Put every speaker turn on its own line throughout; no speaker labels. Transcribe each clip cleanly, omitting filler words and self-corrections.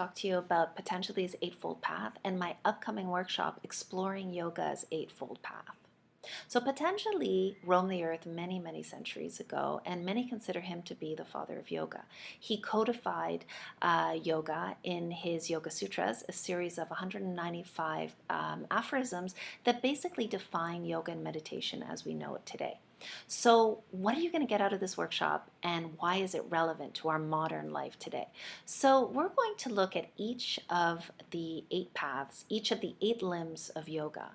talk to you about Patanjali's Eightfold Path and my upcoming workshop, Exploring Yoga's Eightfold Path. So Patanjali roamed the earth many, many centuries ago, and many consider him to be the father of yoga. He codified yoga in his Yoga Sutras, a series of 195 aphorisms that basically define yoga and meditation as we know it today. So, what are you going to get out of this workshop, and why is it relevant to our modern life today? So, we're going to look at each of the 8 paths, each of the 8 limbs of yoga,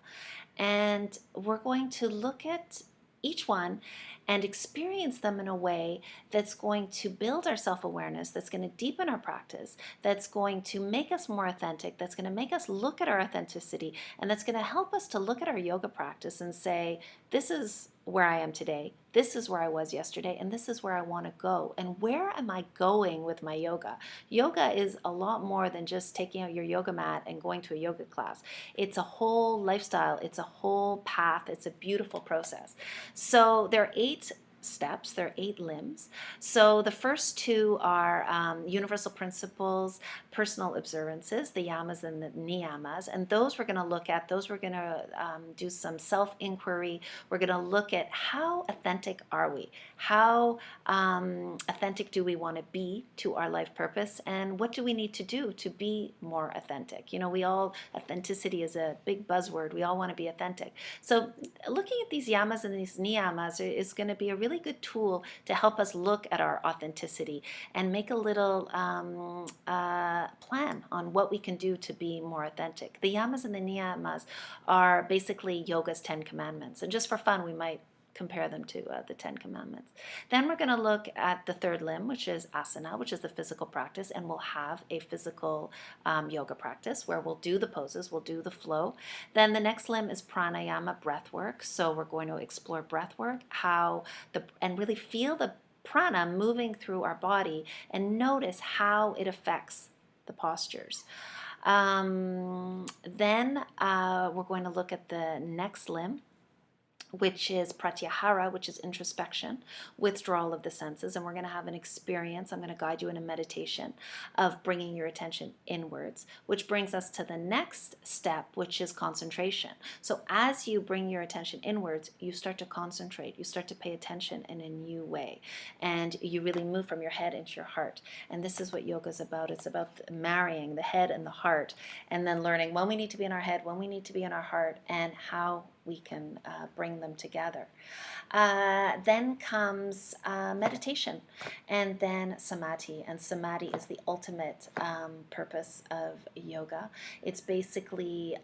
and we're going to look at each one and experience them in a way that's going to build our self-awareness, that's going to deepen our practice, that's going to make us more authentic, that's going to make us look at our authenticity, and that's going to help us to look at our yoga practice and say, this is where I am today, this is where I was yesterday, and this is where I want to go. And where am I going with my yoga? Yoga is a lot more than just taking out your yoga mat and going to a yoga class. It's a whole lifestyle, it's a whole path, it's a beautiful process. So there are 8 steps, there are 8 limbs. So the first 2 are universal principles, personal observances, the yamas and the niyamas, and those we're going to look at. Those we're going to do some self-inquiry. We're going to look at how authentic are we? How authentic do we want to be to our life purpose? And what do we need to do to be more authentic? You know, authenticity is a big buzzword. We all want to be authentic. So looking at these yamas and these niyamas is going to be a really good tool to help us look at our authenticity and make a little plan on what we can do to be more authentic. The yamas and the niyamas are basically yoga's 10 commandments, and just for fun we might compare them to the 10 commandments. Then we're going to look at the 3rd limb, which is asana, which is the physical practice, and we'll have a physical yoga practice where we'll do the poses, we'll do the flow. Then the next limb is pranayama, breath work. So we're going to explore breath work, and really feel the prana moving through our body and notice how it affects the postures. Then we're going to look at the next limb, which is pratyahara, which is introspection, withdrawal of the senses. And we're going to have an experience. I'm going to guide you in a meditation of bringing your attention inwards, which brings us to the next step, which is concentration. So as you bring your attention inwards, you start to concentrate. You start to pay attention in a new way. And you really move from your head into your heart. And this is what yoga is about. It's about marrying the head and the heart, and then learning when we need to be in our head, when we need to be in our heart, and how we can bring them together. Then comes meditation, and then samadhi. And samadhi is the ultimate purpose of yoga. It's basically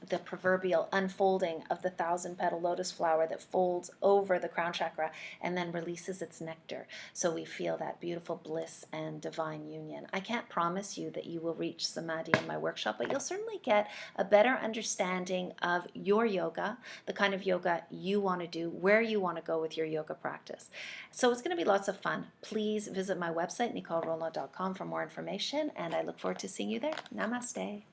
the proverbial unfolding of the 1,000-petal lotus flower that folds over the crown chakra and then releases its nectar. So we feel that beautiful bliss and divine union. I can't promise you that you will reach samadhi in my workshop, but you'll certainly get a better understanding of your yoga, the kind of yoga you want to do, where you want to go with your yoga practice. So it's going to be lots of fun. Please visit my website, nicolerolno.com, for more information, and I look forward to seeing you there. Namaste.